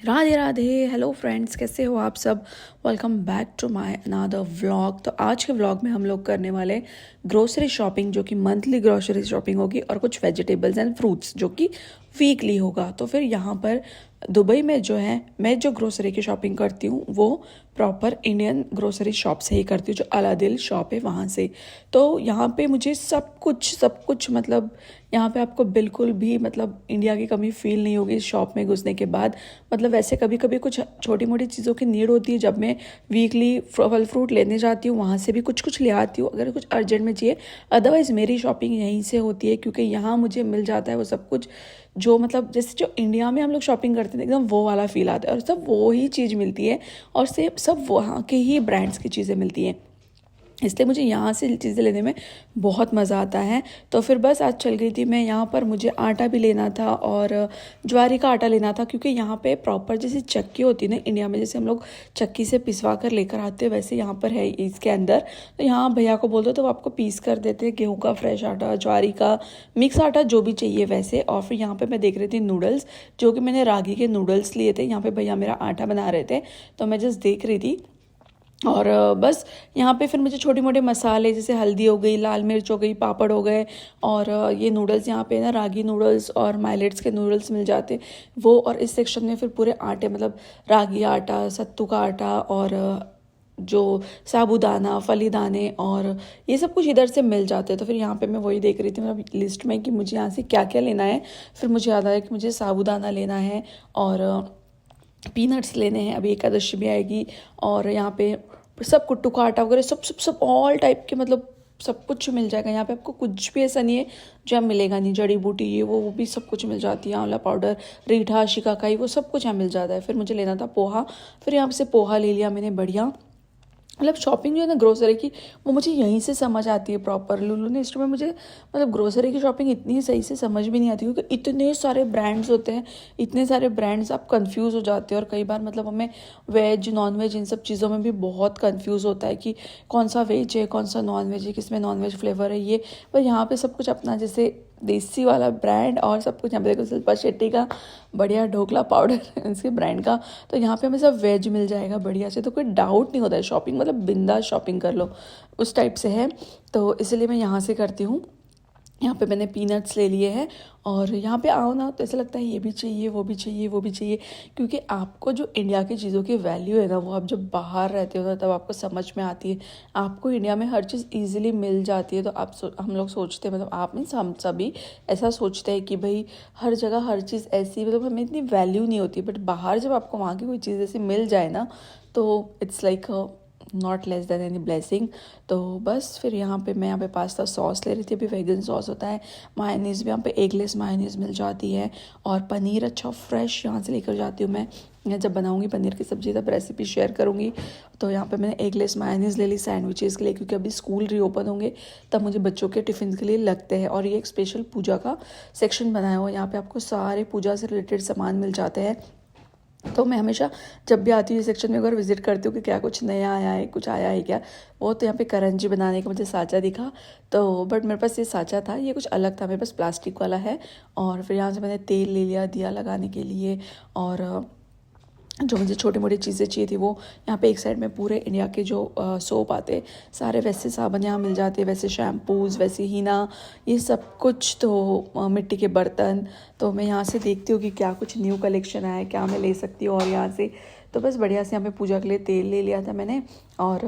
Radhe Radhe. Hello friends, कैसे हो आप सब। Welcome back to my another vlog. तो आज के व्लॉग में हम लोग करने वाले ग्रोसरी शॉपिंग, जो कि मंथली ग्रोसरी शॉपिंग होगी, और कुछ वेजिटेबल्स एंड फ्रूट्स जो कि वीकली होगा। तो फिर यहाँ पर दुबई में जो है, मैं जो ग्रोसरी की शॉपिंग करती हूँ वो प्रॉपर इंडियन ग्रोसरी शॉप से ही करती हूँ, जो अलादिल शॉप है वहाँ से। तो यहाँ पे मुझे सब कुछ मतलब यहाँ पे आपको बिल्कुल भी मतलब इंडिया की कमी फील नहीं होगी इस शॉप में घुसने के बाद। मतलब वैसे कभी कभी कुछ छोटी मोटी चीज़ों की नीड होती है, जब मैं वीकली फल फ्रूट लेने जाती हूँ वहाँ से भी कुछ ले आती हूँ अगर कुछ अर्जेंट में चाहिए। अदरवाइज़ मेरी शॉपिंग यहीं से होती है, क्योंकि यहाँ मुझे मिल जाता है वो सब कुछ जो मतलब जैसे जो इंडिया में हम लोग शॉपिंग करते हैं एकदम वो वाला फील आता है, और सब वो ही चीज़ मिलती है और सेम सब वहाँ के ही ब्रांड्स की चीज़ें मिलती हैं। इसलिए मुझे यहाँ से चीज़ें लेने में बहुत मज़ा आता है। तो फिर बस आज चल गई थी मैं यहाँ पर, मुझे आटा भी लेना था और ज्वारी का आटा लेना था, क्योंकि यहाँ पे प्रॉपर जैसे चक्की होती है ना इंडिया में, जैसे हम लोग चक्की से पिसवा कर लेकर आते हैं, वैसे यहाँ पर है इसके अंदर। तो यहाँ भैया को बोल दो तो वो आपको पीस कर देते हैं, गेहूँ का फ्रेश आटा, ज्वारी का मिक्स आटा, जो भी चाहिए वैसे। और फिर यहाँ पर मैं देख रही थी नूडल्स, जो कि मैंने रागी के नूडल्स लिए थे। यहाँ पर भैया मेरा आटा बना रहे थे, तो मैं जस्ट देख रही थी। और बस यहाँ पे फिर मुझे छोटे मोटे मसाले जैसे हल्दी हो गई, लाल मिर्च हो गई, पापड़ हो गए, और ये नूडल्स यहाँ पे ना रागी नूडल्स और माइलेट्स के नूडल्स मिल जाते वो। और इस सेक्शन में फिर पूरे आटे मतलब रागी आटा, सत्तू का आटा, और जो साबूदाना, फली दाने, और ये सब कुछ इधर से मिल जाते हैं। तो फिर यहाँ पे मैं वही देख रही थी मतलब लिस्ट में कि मुझे यहाँ से क्या क्या लेना है। फिर मुझे याद आया कि मुझे साबूदाना लेना है और पीनट्स लेने हैं, अभी एकादशी भी आएगी। और यहाँ पे सब कुट्टू का आटा वगैरह सब सब सब ऑल टाइप के मतलब सब कुछ मिल जाएगा यहाँ पे। आपको कुछ भी ऐसा नहीं है जो यहाँ मिलेगा नहीं, जड़ी बूटी ये वो भी सब कुछ मिल जाती है, आंवला पाउडर, रीठा, शिकाकाई, वो सब कुछ यहाँ मिल जाता है। फिर मुझे लेना था पोहा, फिर यहाँ से पोहा ले लिया मैंने बढ़िया। मतलब शॉपिंग जो है ना ग्रोसरी की, वो मुझे यहीं से समझ आती है प्रॉपर। लुलु ने स्टोर में मुझे मतलब ग्रोसरी की शॉपिंग इतनी सही से समझ भी नहीं आती, क्योंकि इतने सारे ब्रांड्स होते हैं, इतने सारे ब्रांड्स, आप कंफ्यूज हो जाते हैं। और कई बार मतलब हमें वेज नॉन वेज इन सब चीज़ों में भी बहुत कंफ्यूज होता है कि कौन सा वेज है, कौन सा नॉन वेज है, किसमें नॉन वेज फ्लेवर है ये। पर यहाँ पे सब कुछ अपना जैसे देसी वाला ब्रांड, और सब कुछ यहाँ पे देखो शिल्पा शेट्टी का बढ़िया ढोकला पाउडर इसके ब्रांड का। तो यहाँ पे हमें सब वेज मिल जाएगा बढ़िया से, तो कोई डाउट नहीं होता है शॉपिंग, मतलब बिंदास शॉपिंग कर लो उस टाइप से है। तो इसलिए मैं यहाँ से करती हूँ। यहाँ पे मैंने पीनट्स ले लिए हैं, और यहाँ पे आओ ना तो ऐसा लगता है ये भी चाहिए, वो भी चाहिए, वो भी चाहिए। क्योंकि आपको जो इंडिया की चीज़ों की वैल्यू है ना, वो आप जब बाहर रहते हो ना तब आपको समझ में आती है। आपको इंडिया में हर चीज़ ईजिली मिल जाती है, तो हम लोग सोचते हैं, मतलब आप मीन्स हम सभी ऐसा सोचते हैं कि भाई हर जगह हर चीज़ ऐसी, मतलब हमें इतनी वैल्यू नहीं होती। बट बाहर जब आपको वहाँ की कोई चीज़ ऐसी मिल जाए ना, तो it's like not less than any blessing. तो बस फिर यहाँ पे मैं यहाँ पे पास्ता सॉस ले रही थी, अभी वेगन सॉस होता है। मायोनीज़ भी यहाँ पे एगलेस मायोनीज़ मिल जाती है, और पनीर अच्छा फ्रेश यहाँ से लेकर जाती हूँ मैं जब बनाऊँगी पनीर की सब्ज़ी, तब रेसिपी शेयर करूँगी। तो यहाँ पे मैंने एगलेस मायोनीज़ ले ली सैंडविचेज़ के लिए, क्योंकि अभी स्कूल रीओपन होंगे तब मुझे बच्चों के टिफ़िन के लिए लगते हैं। और ये एक स्पेशल पूजा का सेक्शन बनाया हुआ है, यहाँ पर आपको सारे पूजा से रिलेटेड सामान मिल जाते हैं। तो मैं हमेशा जब भी आती हूँ इस सेक्शन में एक बार विजिट करती हूँ कि क्या कुछ नया आया है, कुछ आया है क्या। वो तो यहाँ पे करंजी बनाने का मुझे साँचा दिखा, तो बट मेरे पास ये साँचा था, ये कुछ अलग था, मेरे पास प्लास्टिक वाला है। और फिर यहाँ से मैंने तेल ले लिया दिया लगाने के लिए, और जो मुझे छोटी मोटी चीज़ें चाहिए थी वो यहाँ पे एक साइड में पूरे इंडिया के जो सोप आते सारे वैसे साबुन यहाँ मिल जाते, वैसे शैम्पूज़, वैसे हीना, ये सब कुछ। तो मिट्टी के बर्तन, तो मैं यहाँ से देखती हूँ कि क्या कुछ न्यू कलेक्शन आया है, क्या मैं ले सकती हूँ। और यहाँ से तो बस बढ़िया से यहाँ पे पूजा के लिए तेल ले लिया था मैंने, और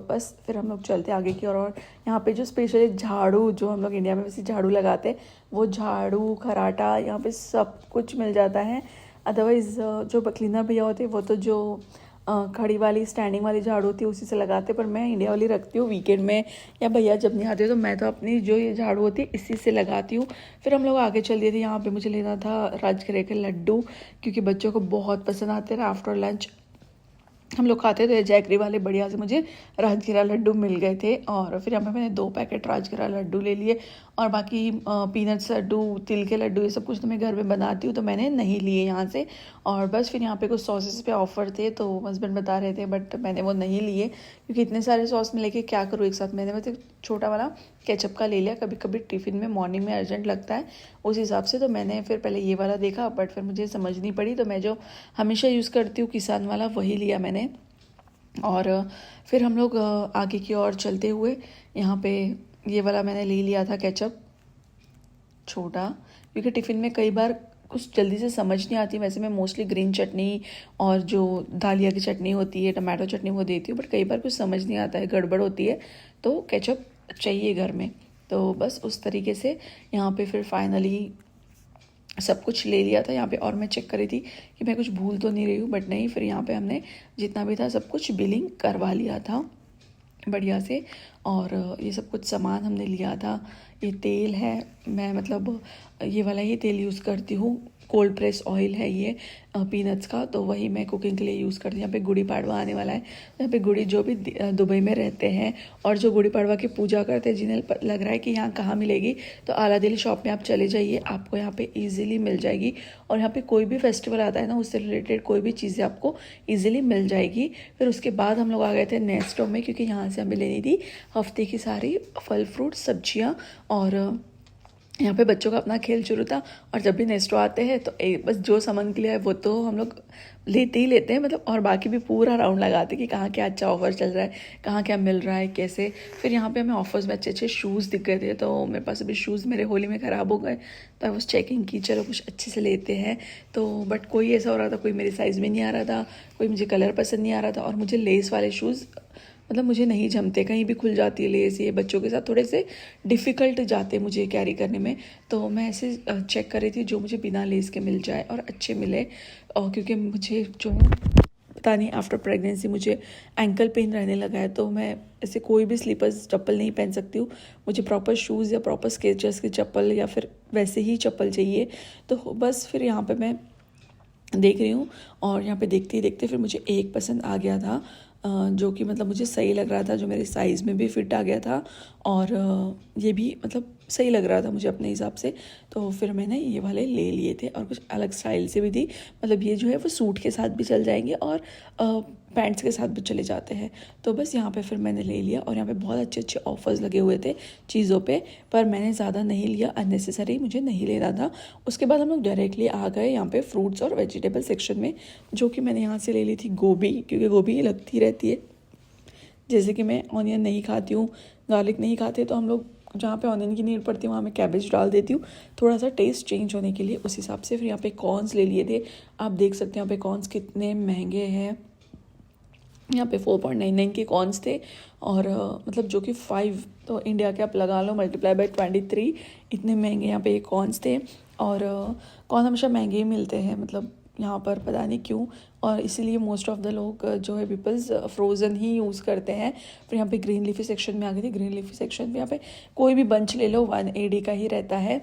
बस फिर हम लोग चलते आगे की और यहाँ पे जो स्पेशली झाड़ू, जो हम लोग इंडिया में वैसे झाड़ू लगाते हैं, वो झाड़ू खराटा यहाँ पे सब कुछ मिल जाता है। अदरवाइज़ जो क्लीनर भैया होते हैं वो तो जो खड़ी वाली स्टैंडिंग वाली झाड़ू होती है उसी से लगाते, पर मैं इंडिया वाली रखती हूँ वीकेंड में, या भैया जब नहीं आते तो मैं तो अपनी जो ये झाड़ू होती है इसी से लगाती हूँ। फिर हम लोग आगे चल दिए थे, यहाँ पे मुझे लेना था राजगिरे के लड्डू, क्योंकि बच्चों को बहुत पसंद आते हैं। आफ्टर लंच हम लोग खाते थे जैकरी वाले, बढ़िया से मुझे राजगिरा लड्डू मिल गए थे। और फिर यहाँ पे मैंने 2 पैकेट राजगिरा लड्डू ले लिए, और बाकी पीनट्स लड्डू, तिल के लड्डू, ये सब कुछ तो मैं घर में बनाती हूँ, तो मैंने नहीं लिए यहाँ से। और बस फिर यहाँ पे कुछ सॉसेस पे ऑफ़र थे तो हस्बैंड बता रहे थे, बट मैंने वो नहीं लिए क्योंकि इतने सारे सॉस में लेके क्या करूँ एक साथ। मैंने मतलब छोटा वाला केचप का ले लिया, कभी कभी टिफ़िन में मॉर्निंग में अर्जेंट लगता है उस हिसाब से। तो मैंने फिर पहले ये वाला देखा, बट फिर मुझे समझ नहीं पड़ी, तो मैं जो हमेशा यूज़ करती हूँ किसान वाला वही लिया मैंने। और फिर हम लोग आगे की ओर चलते हुए यहाँ पे ये वाला मैंने ले लिया था केचप छोटा, क्योंकि टिफ़िन में कई बार कुछ जल्दी से समझ नहीं आती। वैसे मैं मोस्टली ग्रीन चटनी और जो दालिया की चटनी होती है, टमाटो चटनी, वो देती हूँ, बट कई बार कुछ समझ नहीं आता है, गड़बड़ होती है, तो केचप चाहिए घर में। तो बस उस तरीके से यहाँ पे फिर फाइनली सब कुछ ले लिया था यहाँ पे। और मैं चेक कर रही थी कि मैं कुछ भूल तो नहीं रही हूँ, बट नहीं, फिर यहाँ पे हमने जितना भी था सब कुछ बिलिंग करवा लिया था बढ़िया से। और ये सब कुछ सामान हमने लिया था। ये तेल है, मैं मतलब ये वाला ही तेल यूज़ करती हूँ, कोल्ड प्रेस ऑयल है ये पीनट्स का, तो वही मैं कुकिंग के लिए यूज़ करती हूँ। यहाँ पे गुड़ी पाड़वा आने वाला है, यहाँ पे गुड़ी जो भी दुबई में रहते हैं और जो गुड़ी पाड़वा की पूजा करते हैं, जिन्हें लग रहा है कि यहाँ कहाँ मिलेगी, तो आला दिली शॉप में आप चले जाइए, आपको यहाँ पे ईजिली मिल जाएगी। और यहाँ पे कोई भी फेस्टिवल आता है ना, उससे रिलेटेड कोई भी चीज़ें आपको ईजिली मिल जाएगी। फिर उसके बाद हम लोग आ गए थे नेस्टो में, क्योंकि यहाँ से हमें लेनी थी हफ्ते की सारी फल फ्रूट सब्जियाँ। और यहाँ पे बच्चों का अपना खेल शुरू था। और जब भी नेस्टो आते हैं तो बस जो सामान के लिए है वो तो हम लोग लेते ही लेते हैं, मतलब, और बाकी भी पूरा राउंड लगाते कि कहाँ क्या अच्छा ऑफर चल रहा है, कहाँ क्या मिल रहा है, कैसे। फिर यहाँ पे हमें ऑफर्स में अच्छे अच्छे शूज़ दिख गए थे, तो मेरे पास अभी शूज़ मेरे होली में ख़राब हो गए, तो आई वाज चेकिंग की चलो कुछ अच्छे से लेते हैं। तो बट कोई ऐसा हो रहा था, कोई मेरे साइज़ में नहीं आ रहा था, कोई मुझे कलर पसंद नहीं आ रहा था। और मुझे लेस वाले शूज़ मतलब मुझे नहीं जमते, कहीं भी खुल जाती है लेस, ये बच्चों के साथ थोड़े से डिफ़िकल्ट जाते मुझे कैरी करने में। तो मैं ऐसे चेक कर रही थी जो मुझे बिना लेस के मिल जाए और अच्छे मिले। और क्योंकि मुझे जो है पता नहीं आफ्टर प्रेगनेंसी मुझे एंकल पेन रहने लगा है, तो मैं ऐसे कोई भी स्लीपर्स चप्पल नहीं पहन सकती हूँ। मुझे प्रॉपर शूज़ या प्रॉपर स्केचर्स की चप्पल या फिर वैसे ही चप्पल चाहिए। तो बस फिर यहाँ पे मैं देख रही हूँ, और यहाँ पे देखते ही देखते फिर मुझे एक पसंद आ गया था, जो कि मतलब मुझे सही लग रहा था, जो मेरे साइज़ में भी फिट आ गया था, और ये भी मतलब सही लग रहा था मुझे अपने हिसाब से। तो फिर मैंने ये वाले ले लिए थे, और कुछ अलग स्टाइल से भी थी, मतलब ये जो है वो सूट के साथ भी चल जाएंगे और पैंट्स के साथ भी चले जाते हैं। तो बस यहाँ पे फिर मैंने ले लिया, और यहाँ पे बहुत अच्छे अच्छे ऑफर्स लगे हुए थे चीज़ों पे, पर मैंने ज़्यादा नहीं लिया, अननेसेसरी मुझे नहीं लेना था। उसके बाद हम लोग डायरेक्टली आ गए यहाँ पे फ्रूट्स और वेजिटेबल सेक्शन में, जो कि मैंने यहाँ से ले ली थी गोभी, क्योंकि गोभी लगती रहती है। जैसे कि मैं ऑनियन नहीं खाती हूँ, गार्लिक नहीं खाते, तो हम लोग जहाँ पे ऑनियन की नीड पड़ती है वहाँ मैं कैबेज डाल देती हूँ, थोड़ा सा टेस्ट चेंज होने के लिए, उस हिसाब से। फिर यहाँ पे कॉर्न्स ले लिए थे, आप देख सकते हैं यहाँ पे कॉर्न्स कितने महंगे हैं। यहाँ पे 4.99 के कॉर्न्स थे, और मतलब जो कि 5 तो इंडिया के आप लगा लो मल्टीप्लाई बाय 23, इतने महंगे यहाँ पे कॉर्न्स थे। और कॉर्न हमेशा महंगे ही मिलते हैं, मतलब यहाँ पर पता नहीं क्यों, और इसीलिए मोस्ट ऑफ द लोग जो है पीपल्स फ्रोज़न ही यूज़ करते हैं। फिर यहाँ पे ग्रीन लीफी सेक्शन में आ गई थी। ग्रीन लीफी सेक्शन में यहाँ पे कोई भी बंच ले लो 1 AD का ही रहता है,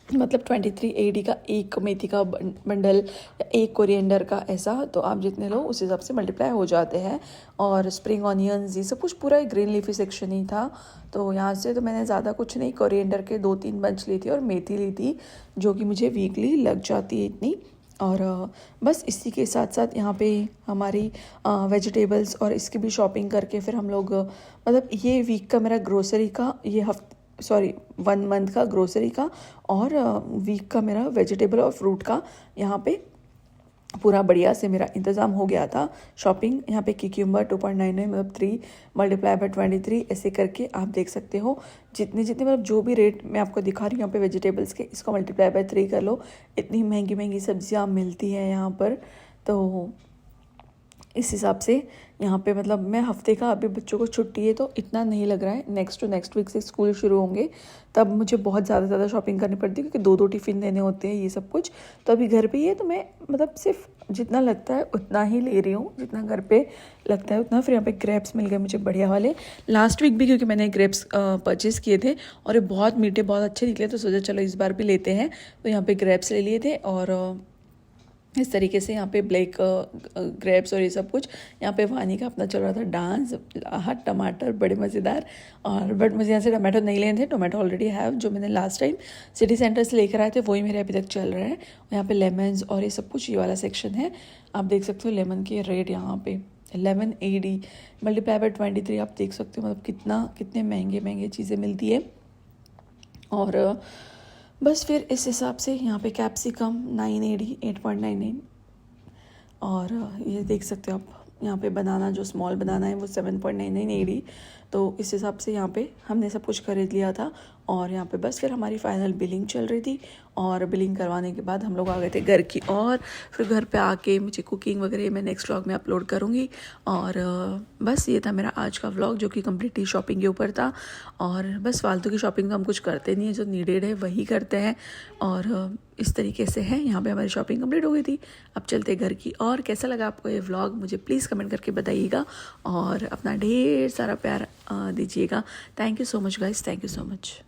मतलब 23 AD का एक मेथी का बंडल या एक कोरिएंडर का, ऐसा। तो आप जितने लो उस हिसाब से मल्टीप्लाई हो जाते हैं। और स्प्रिंग ऑनियंस, ये सब कुछ पूरा एक ग्रीन लीफी सेक्शन ही था। तो यहाँ से तो मैंने ज़्यादा कुछ नहीं, कोरिएंडर के 2-3 बंच ली थी और मेथी ली थी, जो कि मुझे वीकली लग जाती है इतनी। और बस इसी के साथ साथ यहाँ पे हमारी वेजिटेबल्स और इसकी भी शॉपिंग करके फिर हम लोग मतलब ये वीक का मेरा ग्रोसरी का, ये 1 मंथ का ग्रोसरी का, और वीक का मेरा वेजिटेबल और फ्रूट का यहाँ पे पूरा बढ़िया से मेरा इंतज़ाम हो गया था। शॉपिंग यहाँ पे क्यूक्यूम्बर 2.99 मतलब 3 मल्टीप्लाई बाय 23, ऐसे करके आप देख सकते हो। जितने जितने मतलब जो भी रेट मैं आपको दिखा रही हूँ यहाँ पे वेजिटेबल्स के, इसको मल्टीप्लाई बाय 3 कर लो, इतनी महंगी महंगी सब्जियाँ मिलती हैं यहाँ पर। तो इस हिसाब से यहाँ पे मतलब मैं हफ्ते का, अभी बच्चों को छुट्टी है तो इतना नहीं लग रहा है, नेक्स्ट वीक से स्कूल शुरू होंगे तब मुझे बहुत ज़्यादा शॉपिंग करनी पड़ती है, क्योंकि 2-2 टिफ़िन देने होते हैं ये सब कुछ। तो अभी घर पे ही है, तो मैं मतलब सिर्फ जितना लगता है उतना ही ले रही हूँ, जितना घर पे लगता है उतना। फिर यहाँ पे ग्रेप्स मिल गए मुझे बढ़िया वाले लास्ट वीक भी, क्योंकि मैंने ग्रेप्स परचेज़ किए थे और ये बहुत मीठे बहुत अच्छे निकले, तो सोचा चलो इस बार भी लेते हैं। तो यहाँ पे ग्रेप्स ले लिए थे, और इस तरीके से यहाँ पे ब्लैक ग्रेप्स और ये सब कुछ। यहाँ पे वानी का अपना चल रहा था डांस। हट टमाटर बड़े मज़ेदार। और बट मुझे यहाँ से टमाटो नहीं लेने थे, टोमेटो ऑलरेडी हैव, जो मैंने लास्ट टाइम सिटी सेंटर से लेकर आए थे वही मेरे अभी तक चल रहा है। और यहाँ पे लेमन्स और ये सब कुछ, ये वाला सेक्शन है। आप देख सकते हो लेमन के रेट यहाँ पे 11 AD मल्टीप्लाई बाय 23 आप देख सकते हो, मतलब कितने महंगे चीज़ें मिलती है। और बस फिर इस हिसाब से यहाँ पे कैप्सिकम 9 AD 8.99। और ये देख सकते हो आप, यहाँ पे बनाना जो स्मॉल बनाना है वो 7.99 AD। तो इस हिसाब से यहाँ पे हमने सब कुछ खरीद लिया था। और यहाँ पे बस फिर हमारी फाइनल बिलिंग चल रही थी। और बिलिंग करवाने के बाद हम लोग आ गए थे घर की। और फिर घर पे आके मुझे कुकिंग वगैरह मैं नेक्स्ट व्लॉग में अपलोड करूँगी। और बस ये था मेरा आज का व्लॉग, जो कि कम्प्लीटली शॉपिंग के ऊपर था। और बस फालतू की शॉपिंग तो हम कुछ करते नहीं है, जो नीडेड है वही करते हैं। और इस तरीके से है, यहाँ पे हमारी शॉपिंग कंप्लीट हो गई थी। अब चलते घर की। और कैसा लगा आपको ये व्लॉग मुझे प्लीज़ कमेंट करके बताइएगा। और अपना ढेर सारा प्यार दीजिएगा। Thank you so much guys, thank you so much.